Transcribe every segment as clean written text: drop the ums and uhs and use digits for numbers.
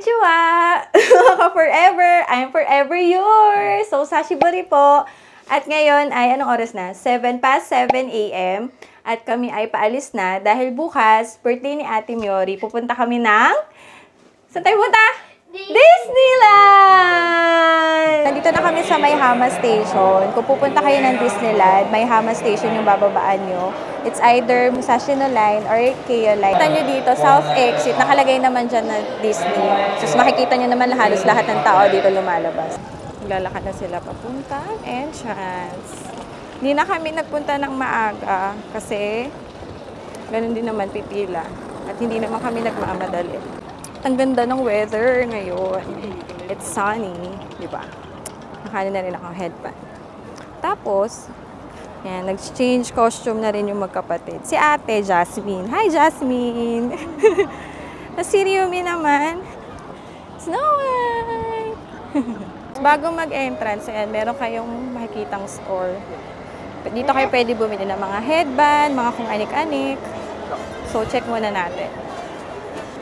Konnichiwa! Mga forever! I'm forever yours! So, sashibori po. At ngayon ay, anong oras na? 7 past 7 a.m. At kami ay paalis na dahil bukas, birthday ni Ate Miori. Pupunta kami ng... Saan tayo punta? Disneyland! Nandito na kami sa Maihama Station. Kung pupunta kayo ng Disneyland, Maihama Station yung bababaan nyo. It's either Musashi no Line or Keio Line. Kita nyo dito, South Exit, nakalagay naman dyan na Disney. So, makikita nyo naman halos lahat ng tao dito lumalabas. Maglalakad na sila papunta. Entrance. Hindi na kami nagpunta ng maaga kasi ganun din naman pipila. At hindi naman kami nagmamadali. Ang ganda ng weather ngayon. It's sunny, di ba? Nakano na rin ako headband. Tapos, yan, nag-change costume na rin yung magkapatid. Si Ate Jasmine. Hi, Jasmine! Si Ryumi naman. Snow White! Bago mag-entrance, ayan, meron kayong makikitang store. Dito kayo pwede bumili ng mga headband, mga kung anik-anik. So, check muna natin.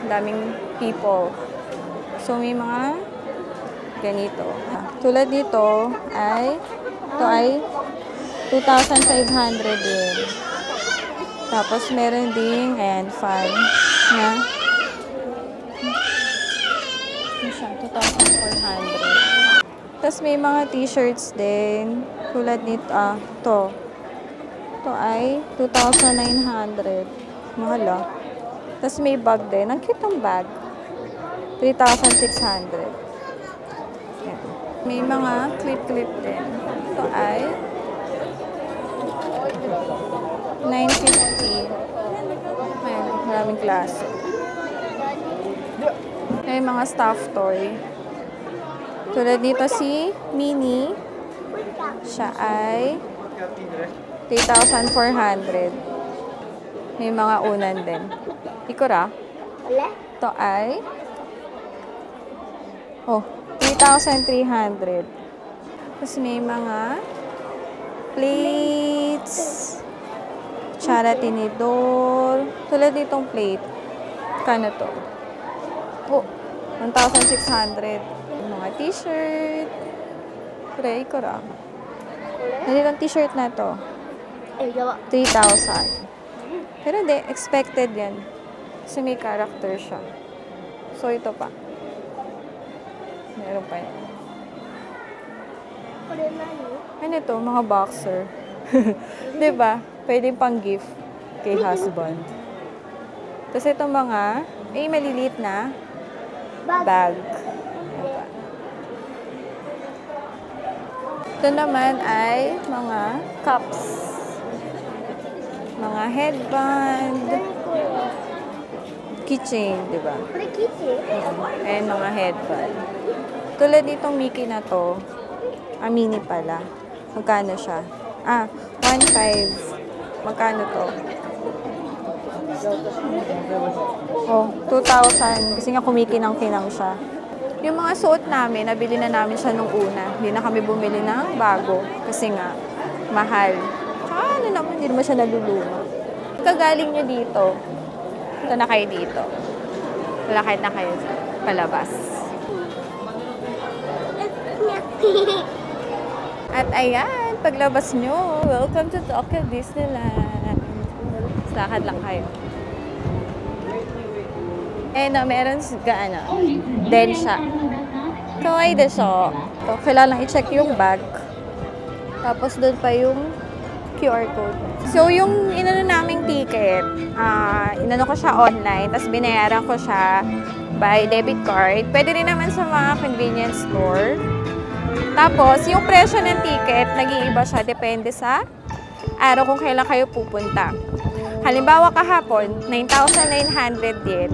Ang daming people. So, may mga ganito. Tulad dito ay, ito ay 2,500 din. Tapos, meron ding, ayan, fan na, ano siya, 2,400. Tapos, may mga t-shirts din. Tulad nito, ito. Ito ay 2,900. Mahal ah. Tapos may bag din. Ang cute ng bag. 3,600. May mga clip-clip din. Ito ay 950. Ayan, maraming klase. May mga stuffed toy. Tulad dito si Minnie. Siya ay 3,400. May mga unan din. Ikura. Ito ay 3,300. Tapos may mga plates. Tsara tinidor. Tulad ditong plate. Kano to? 1,600. Mga t-shirt. Ikura. Nandito t-shirt na to. 3,000. Pero hindi, expected yan. Kasi may character siya. So, ito pa. Meron pa yan. Ano ito? Mga boxer. Diba? Pwede pang gift kay husband. Tapos itong mga, maliliit na bag. Ito naman ay mga cups. Mga headband. Keychain, di ba? Ayan, mga headband. Tulad ditong Mickey na to. Mini pala. Magkano siya? 1,500. Magkano to? 2,000. Kasi nga kumikinang-kinang siya. Yung mga suot namin, nabili na namin siya nung una. Hindi na kami bumili ng bago. Kasi nga, mahal. Tsaka naman, hindi naman siya naluluma. Kagaling nyo dito. Ito na kayo dito. Lakad na kayo palabas. At ayan, paglabas nyo, welcome to Tokyo Disneyland. Lakad lang kayo. Meron densha. Kawaii desho. So, kailangan i-check yung bag. Tapos doon pa yung QR code. So, yung inano naming ticket, inano ko siya online, tapos binayaran ko siya by debit card. Pwede rin naman sa mga convenience store. Tapos, yung presyo ng ticket, nag-iiba siya. Depende sa araw kung kailan kayo pupunta. Halimbawa kahapon, 9,900 yen.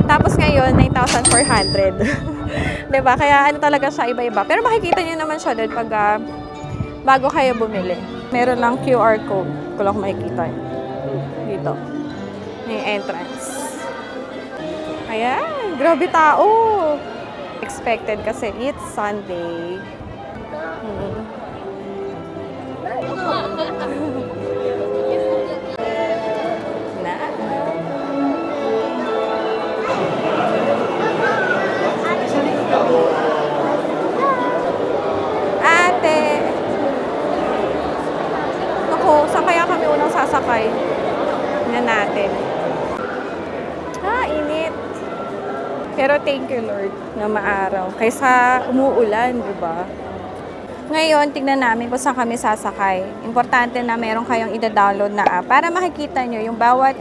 Tapos ngayon, 9,400. Diba? Kaya talaga siya iba-iba. Pero makikita nyo naman siya doon pag bago kayo bumili. Meron lang QR code. Kung lang makikita yun. Dito. May entrance. Ayan. Grabe tao. Expected kasi it's Sunday. Pero thank you Lord na maaraw. Kaysa umuulan, di ba? Ngayon, tignan namin kung saan kami sasakay. Importante na meron kayong ida-download na app para makikita nyo yung bawat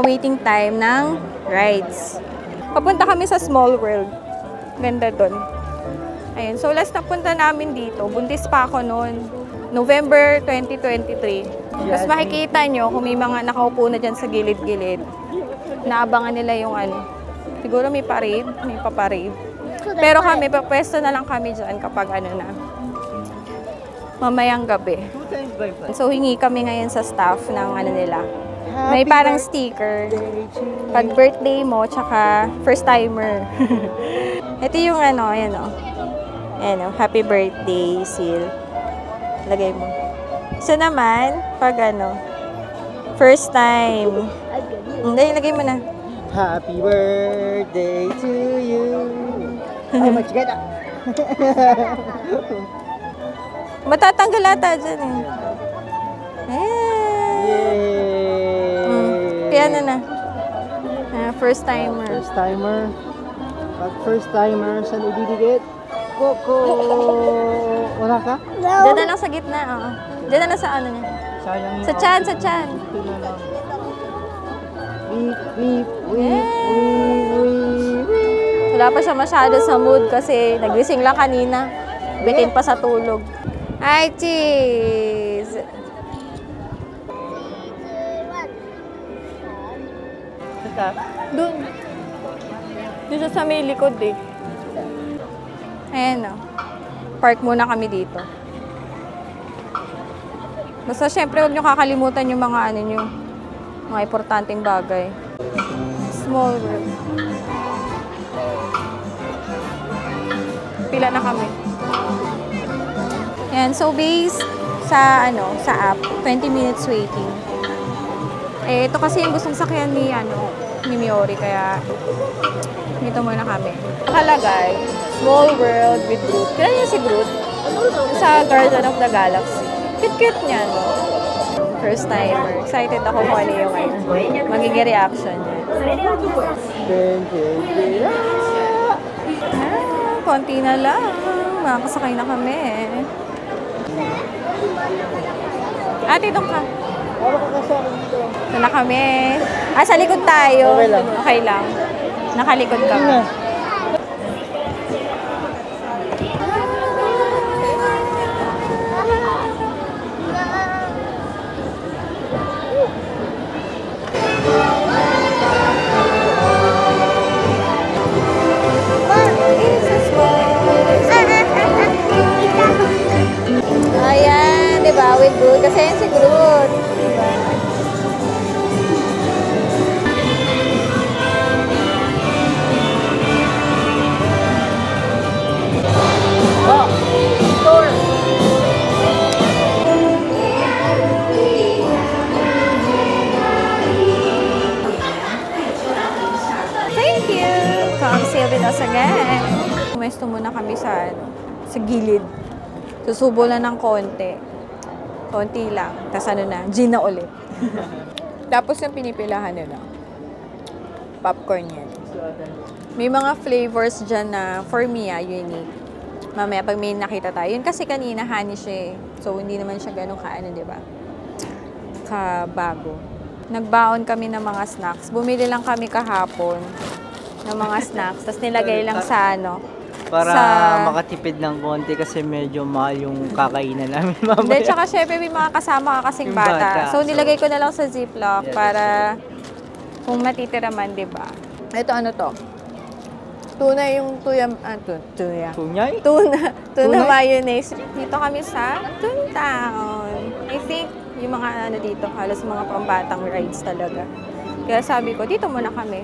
waiting time ng rides. Papunta kami sa Small World. Ganda dun. Ayun. So, last na punta namin dito. Buntis pa ako noon. November 2023. Tapos makikita nyo kung may mga nakaupo na dyan sa gilid-gilid. Naabangan nila yung ano. Siguro may parade. May paparade. Pero kami, papwesto na lang kami dyan kapag ano na. Mamayang gabi. So, hingi kami ngayon sa staff ng ano nila. May parang sticker. Pag birthday mo, tsaka first timer. Ito yung ano, ayan o. Ayan o, happy birthday seal. Lagay mo. So naman, pag ano, first time. Hindi, lagay mo na. Happy birthday to you. Oh, magsigada. Matatanggal ata dyan eh. Kaya ano na. First timer. First timer. Pag first timer, saan ibibigit? Coco! Wala ka? Diyan na lang sa gitna. Oo. Diyan na lang sa ano niya. Sayang Sa chan, sa chan. Ito na lang. Weep, weep, weep, weep, weep, weep. Wala pa siya masyado sa mood kasi nagising lang kanina. Bitin pa sa tulog. Hi, cheese! Doon. Doon sa may likod eh. Ayan o. Park muna kami dito. Basta syempre huwag nyo kakalimutan yung mga ano nyo. Mga importanteng bagay. Small World. Pila na kami. Ayan, so based sa ano, sa app, 20 minutes waiting. Eh, ito kasi yung gustong sakyan ni ano, ni Miori, kaya dito muna kami. Nakalagay, Small World with Groot. Kailan niya si Groot? Sa Guardian of the Galaxy. Cute-cute niya, no? First timer. Excited ako kung ano yung magiging reaction niya. Konti na lang. Makakasakay na kami. Ate, doon ka. Ito na kami. Sa likod tayo. Okay lang. Nakalikod kami. Ayan, di ba? With Groot. Kasi yan si Groot. Thank you! Come sail with us again. Umesto muna kami sa gilid. Susubo lang ng konti. Konti lang. Tapos ano na, gin na ulit. Tapos yung pinipilahan nila. Popcorn yan. May mga flavors dyan na for me, unique. Mamaya pag may nakita tayo. Yun kasi kanina honey siya eh. So hindi naman siya ganun kaano, di ba? Kabago. Nagbaon kami ng mga snacks. Bumili lang kami kahapon ng mga snacks. Tapos nilagay lang sa ano. Para makatipid ng konti kasi medyo mahal yung kakainan namin mamaya. Hindi, tsaka syempre may mga kasama ka kasing bata. So nilagay ko na lang sa Ziploc para kung matitira man, di ba? Ito ano to? Tuna yung Tuna mayonnaise. Dito kami sa Toontown. I think yung mga ano dito, halos mga pambatang rides talaga. Kaya sabi ko, dito muna kami.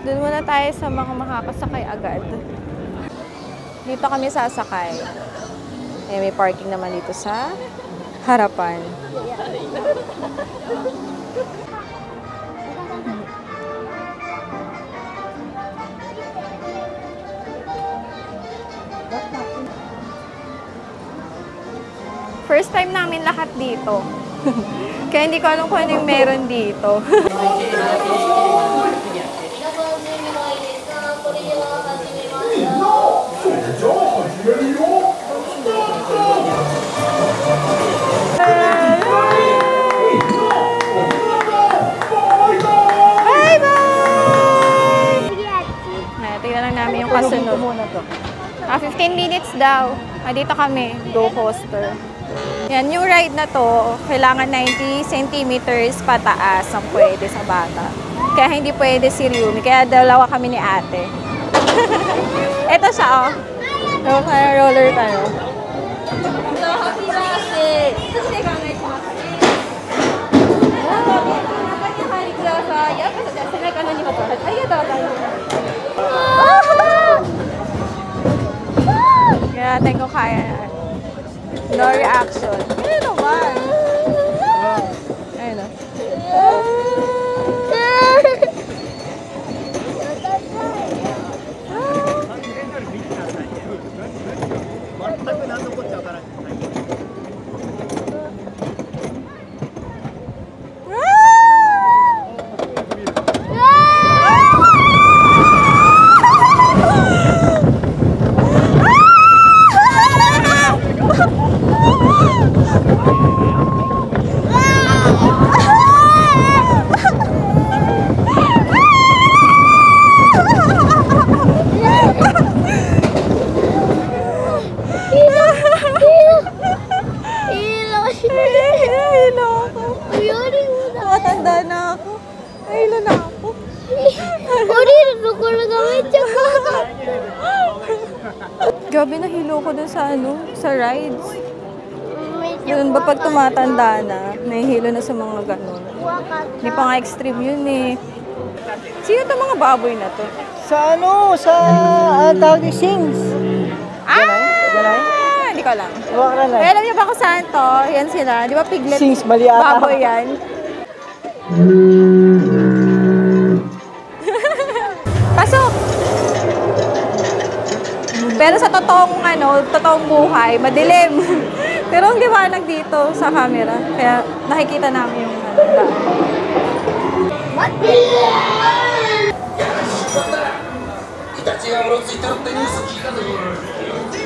Doon muna tayo sa mga makakasakay agad. Dito kami sasakay. Eh, may parking naman dito sa harapan. First time namin lahat dito. Kaya hindi ko alam kung ano yung meron dito. Tingnan lang namin yung kasunod. 15 minutes daw. Dito kami, go coaster. Yan, yung ride na to, kailangan 90 centimeters pataas ang pwede sa bata. Kaya hindi pwede si Ryumi. Kaya dalawa kami ni ate. Ito siya, oh. Roller tayo. Kaya natin kung kaya na. No reaction. Ano naman? Ayun o. Gabi nahilo ko dun sa sa rides. Ganun ba pag tumatanda na, nahihilo na sa mga ganun. Hindi pa nga extreme yun eh. Sino itong mga baboy na to? Sa sa tawag ni Sings. Hindi ko alam. Huwag ka na. Pero alam niyo ba kung saan to? Yan sila. Di ba piglet? Sings, mali ata. Baboy yan. Pasok! Pero sa totoong buhay, madilim. Pero ang liwanag dito sa camera. Kaya nakikita namin yung daan.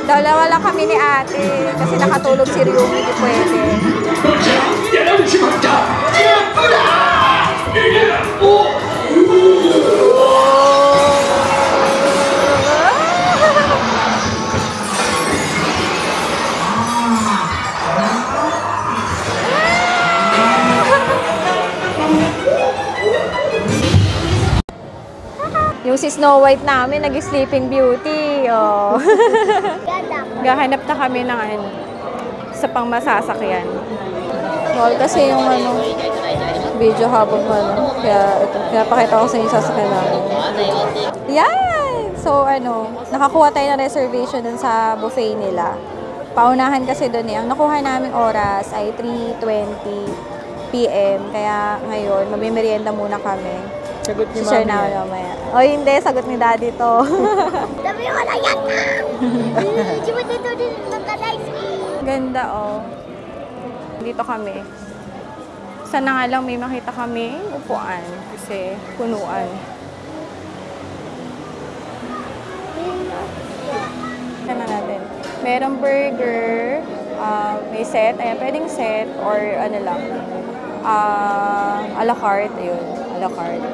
Dalawa lang kami ni ate kasi nakatulog si Ryumi, hindi pwede. Yung si Snow White namin, nag-Sleeping Beauty. Oh. Gahanap na kami ng sa pang masasakyan. Well, kasi yung video habang kaya pakita ko sa inyo sasakyan namin. Yan! So nakakuha tayo ng reservation dun sa buffet nila. Paunahan kasi dun eh. Ang nakuha naming oras ay 3:20 PM. Kaya ngayon, mamimerienda muna kami. Sagot ni Mami na mamaya. O hindi, sagot ni Daddy to. Sabi ko na yan na! Diba dito din nagka-nice? Ganda oh. Dito kami. Sana nga lang may makita kami upuan. Kasi punuan. Ano natin? Merong burger. May set. Ayan, pwedeng set or ano lang. A la carte. Ayun. A la carte.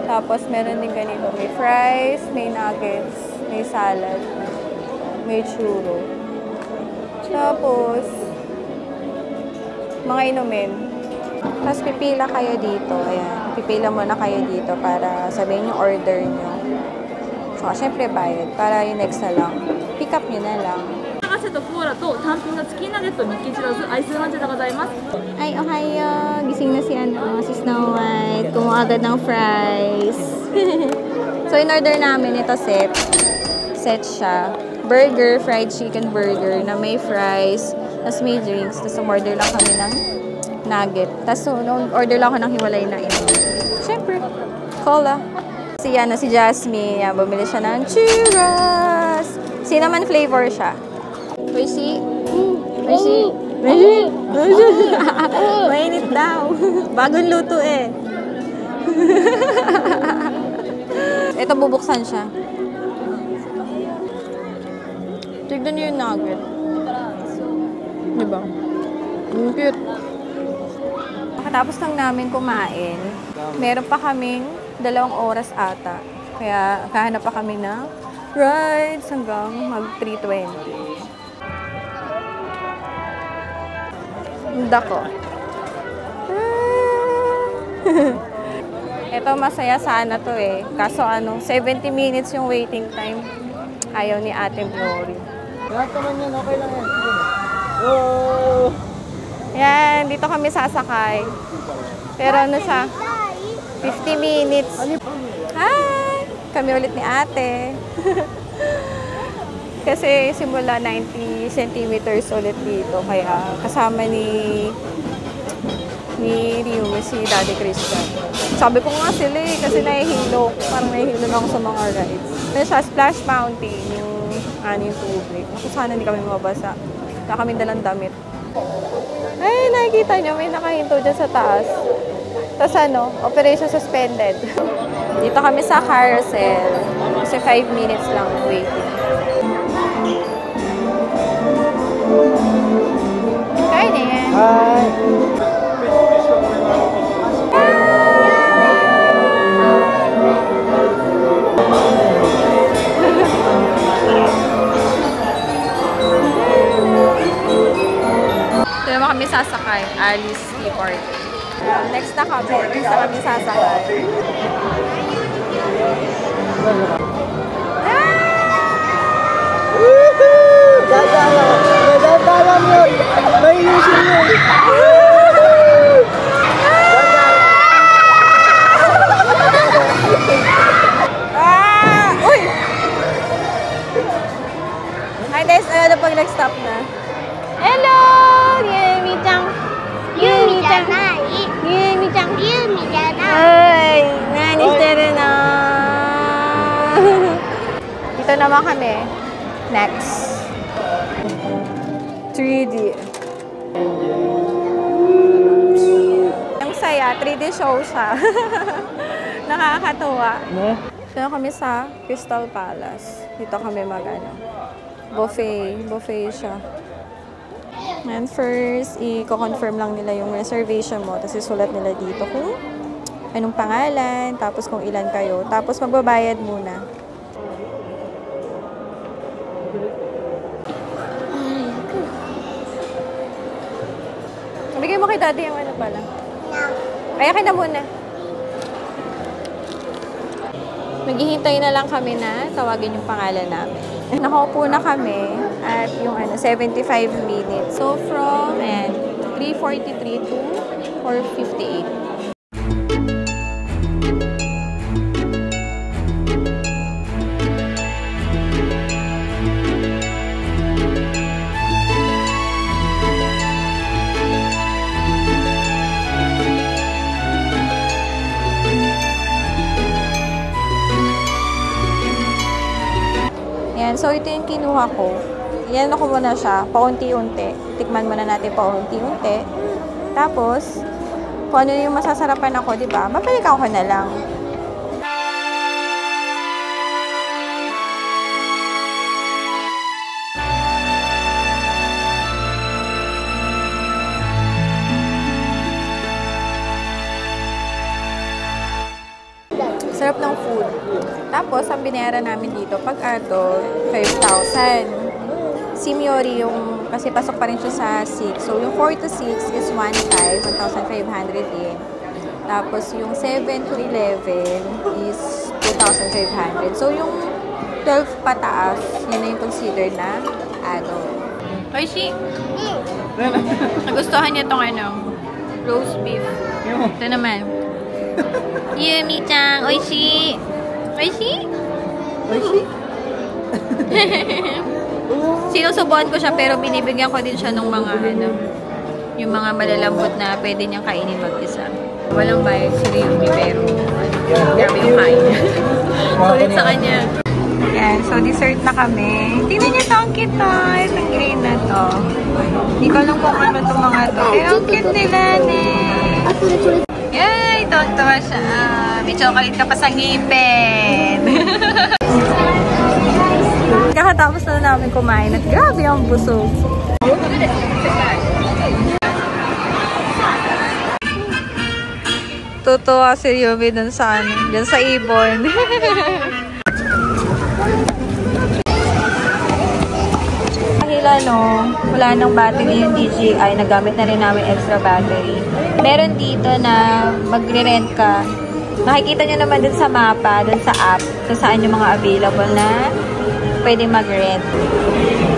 Tapos, meron din ganito. May fries, may nuggets, may salad, may churro. Tapos, mga inumin. Tapos, pipila kayo dito. Ayan. Pipila muna kayo dito para sabihin yung order nyo. So, syempre bayad. Para yung next na lang. Pick up nyo na lang. Ay, ohayo. Gising na si Snow White. Kumuha agad ng fries. So, in-order namin ito set. Set siya. Burger, fried chicken burger na may fries. Tapos may drinks. Tapos umorder lang kami ng nugget. Tapos order lang ako ng hiwalay na inom. Siyempre, cola. Si Jasmine. Yan, bumili siya ng churros. Cinnamon flavor siya. Mercy. Mainit daw. Bagong luto eh. Ito, bubuksan siya. Tignan niyo yung nugget. Diba? Ang cute. Pagkatapos lang namin kumain, meron pa kaming 2 oras ata. Kaya kahanap pa kami na rides hanggang mag 3:20. Ang dako. Ito, masaya sana to eh. Kaso 70 minutes yung waiting time. Ayaw ni Ate Glory. Lahat naman yan, okay lang yan. Oh! Yan, dito kami sasakay. Pero siya? 50 minutes. Hi! Kami ulit ni Ate. Kasi simula 90 centimeters ulit dito. Kaya kasama ni Ryu, si Daddy Christian. Sabi ko nga sila eh, kasi nahihilo. Parang nahihilo na ako sa mga rides. Ito siya, Splash Mountain, yung tubig. Ako sana hindi kami mabasa. Kaya kami dalang damit. Ay, nakikita nyo, may nakahinto dyan sa taas. Tapos operation suspended. Dito kami sa carousel. Kasi 5 minutes lang waiting. Kaya na yan. Hi! Ito naman kami sasakay. Alice Tea Party. Next na kami. Next na kami sasakay. Dadaanan yun! May ilusin yun! Uy! Hi guys, ano pag nag-stop na? Hello! Yumi-chan! Yumi-chan! Yumi-chan! Yumi-chan! Ay! Nani shiteru na! Dito naman kami. Next. 3D. Ang saya, 3D show siya. Nakakatuwa. Dito kami sa Crystal Palace. Dito kami buffet. Buffet siya. And first, i-confirm lang nila yung reservation mo. Tapos isulat nila dito kung anong pangalan, tapos kung ilan kayo. Tapos magbabayad muna. Bigay mo kay Daddy yung ano pala. Kaya ka na muna. Maghihintay na lang kami na tawagin yung pangalan namin. Nakaupo na kami at yung 75 minutes. So from 3:43 to 4:58. So, ito yung kinuha ko. Yan ako muna siya, paunti-unti. Tikman muna natin paunti-unti. Tapos, kung ano yung masasarapan ako, di ba? Mapalikan ko na lang. Sarap ng food. Tapos, ang binayaran namin dito, pag 5,000. Si Miori yung, kasi pasok pa rin siya sa 6. So, yung 4 to 6 is 1,500 yen. Tapos, yung 7 to 11 is 2,500. So, yung 12 pataas, yun na yung considered na Oishi! Nagustuhan niya itong roast beef. Ito naman. Yumi-chan, oishi! Oishi? Oishi? Sinusubuan ko siya pero binibigyan ko din siya ng mga yung mga malalambot na pwede niyang kainin mag-isa. Walang bayad si Ryumi pero grabe yung kain niya. Sulit sa kanya. Yan, so dessert na kami. Tingnan niyo ito, ang cute to. Itong green na to. Hindi ko alam kung ano itong mga to. Pero ang cute nila, ne. Yay! Tuwang-tuwa siya. May chocolate ka pa sa ngipin. Kakatapos na namin kumain at grabe ang busog. Tutuwa si Yumi dun sa dun sa ibon. Dahil wala nang battery yung DJI, nagamit na rin namin extra battery. Meron dito na magre-rent ka. Makikita nyo naman dun sa mapa, dun sa app, kung saan yung mga available na pwede mag-rent.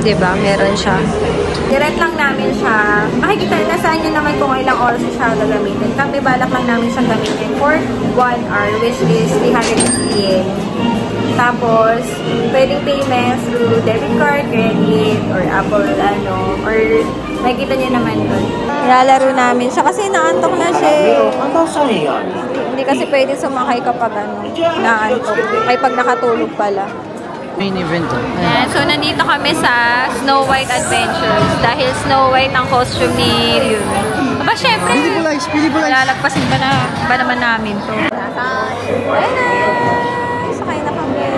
Diba? Meron siya. I-rent lang namin siya. Makikita na saan nyo naman kung ilang oras siya gagamitin. Kami balak lang namin siyang gamitin for 1 hour, which is 300 yen. Tapos, pwedeng payment through debit card, credit, or Apple, or makikita nyo naman dun. Nilalaro namin siya kasi naantok na siya. Hindi kasi pwede sumakay kapag naantok. Ay, pag nakatulog pala. Main event. Yan. So, nandito kami sa Snow White Adventures. Dahil Snow White ang costume ni Ryun. Aba, syempre. Lalagpasin ba naman namin to? Ayan na. Sakay na kami.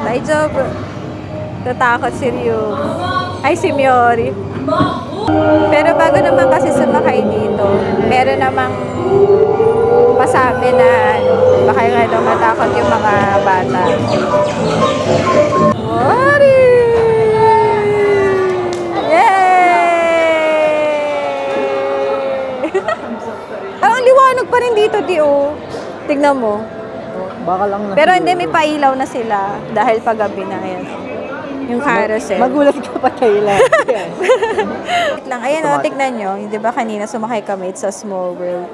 Daijoubu. Tatakot si Ryu. Ay, si Miori. Pero bago naman kasi sumakay dito, meron namang pasabi na baka nga daw matakot yung mga bata. Miori! Yay! Parang liwanag pa rin dito, Dio. Tignan mo. Baka lang na. Pero hindi, may pailaw na sila dahil paggabi na yan. Yung carousel. Magulat ka pa kayo lang. Wait lang. Ayan o, tignan nyo. Di ba kanina sumakay kami sa Small World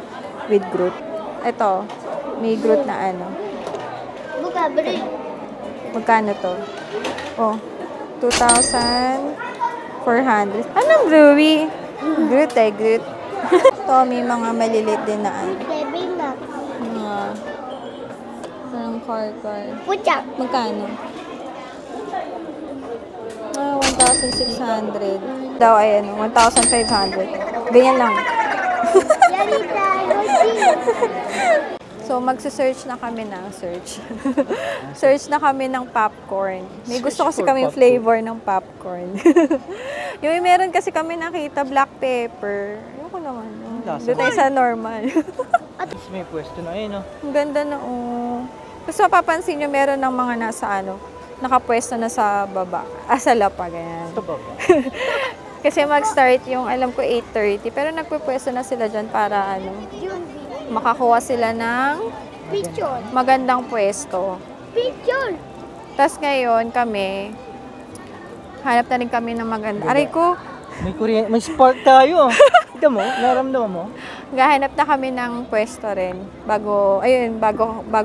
with Groot. Ito, may Groot na Buka, beri. Magkano to? Oh, 2,400. Anong Bluey? Groot eh, Groot. Ito, may mga malilit din na Baby na. Parang car. Pucak. Magkano? 1,600. Daw ay 1,500. Ganyan lang. Yarita, Yoshi. So, magse-search na kami ng search na kami ng popcorn. May gusto kasi kami flavor ng popcorn. Yung meron kasi kami nakita, black pepper. Ayoko naman. Doon tayo sa normal. May pwesto na no? Ang ganda na, Gusto mapapansin nyo, meron ng mga nasa nakapwesto na sa baba. Sa lapa, ganyan. Sa baba. Kasi mag-start yung, alam ko, 8:30. Pero nagpupwesto na sila dyan para, makakuha sila ng Picture. magandang pwesto. Picture. Tapos ngayon, kami, hanap na rin kami ng maganda. Aray ko, May spark tayo. Ito mo? Naramdaman mo? gahanap na kami ng pwesto rin. Bago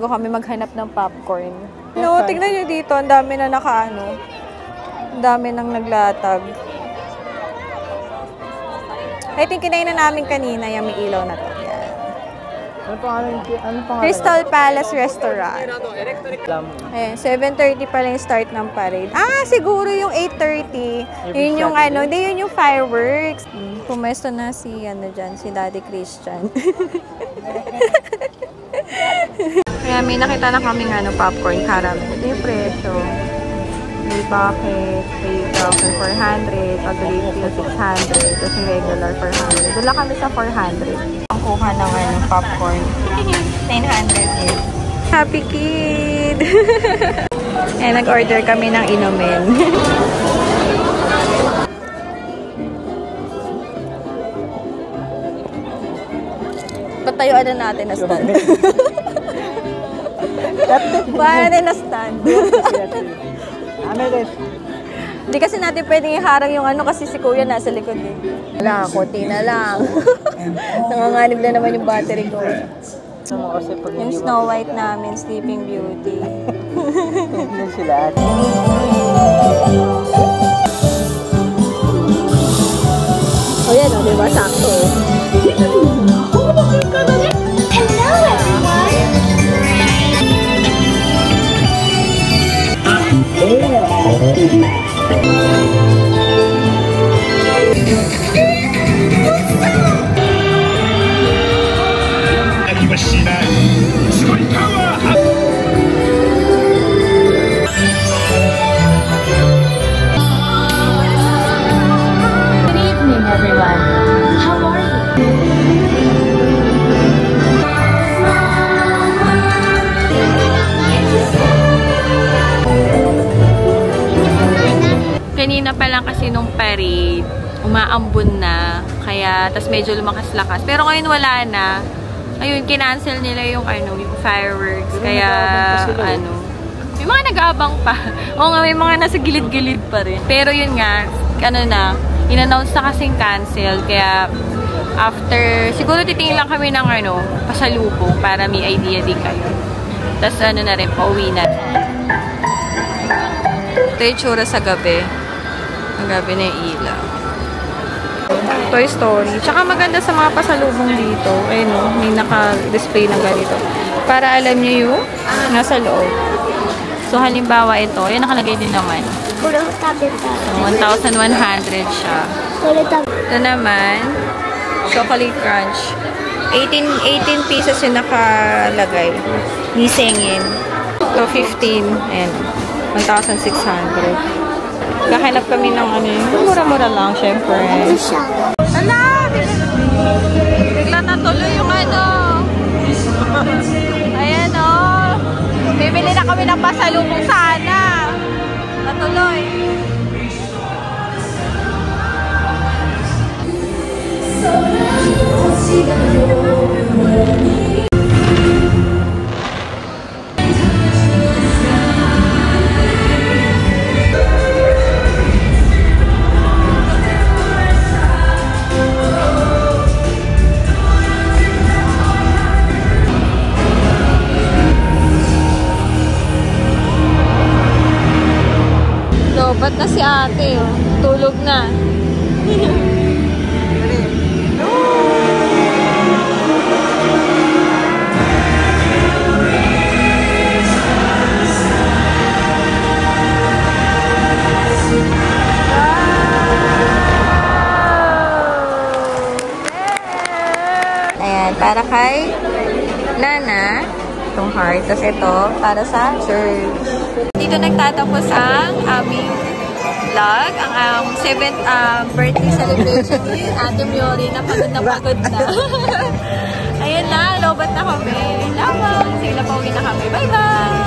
kami maghanap ng popcorn. No, tignan nyo dito, ang dami na ang dami nang naglatag. I think kinain na namin kanina yung may ilaw na to. Yan. Ano pangalan? Crystal Palace Restaurant. Ayan, 7:30 pala yung start ng parade. Siguro yung 8:30. Yun yung hindi yun yung fireworks. Pumesto na si Daddy Christian. Kaya may nakita na kaming popcorn caramel. Ito yung presyo. May bucket, 8,400. Pag refill, 600. Tapos yung regular, 400. Doon lang kami sa 400. Ang kuha ng popcorn. 900 yun. Happy kid! Nag-order kami ng inumin. Patayuan na natin na stand. Bahan natin na stand. Hindi kasi natin pwedeng iharang yung kasi si Kuya nasa likod eh. Wala, konti na lang. Nanganganib na naman yung battery ko. Yung Snow White namin, Sleeping Beauty. Yan sila. Yan di ba? Sakto. Hello everyone! kanina pa lang kasi nung parade, umaambon na. Kaya, tas medyo lumakas-lakas. Pero ngayon wala na. Ayun, kinancel nila yung yung fireworks. Kaya, may mga nag-aabang pa. Oo nga, may mga nasa gilid-gilid pa rin. Pero yun nga, in-announce na kasing cancel. Kaya, after, siguro titingin lang kami ng pasalubong para may idea din kayo. Tapos na rin, pauwi na. Ito yung tsura sa gabi. Ang gabi na yung ilaw. Toy Story. Tsaka maganda sa mga pasalubong dito. Ayun o, may naka-display na ganito. Para alam nyo yung nasa loob. So, halimbawa ito. Ayan, nakalagay din naman. So, 1,100 siya. Ito naman, chocolate crunch. 18 pieces yung nakalagay. Nisengin. Ito, 15. Ayan. 1,600. Kahanap kami ng mura-mura lang, syempre. Hala! Bigla natuloy yung Ayan o. Bibili na kami ng pasalubong sana. Natuloy. Ba't na si ate, oh. Tulog na. Ayan, para kay Nana, itong heart. Tapos ito, para sa church. Dito nagtatapos ang aming vlog, ang 7th birthday celebration ni Ate Miori. Napagod na pagod na. Ayan na, lobat na kami. Laban. Sige na, pauwi na kami. Bye-bye!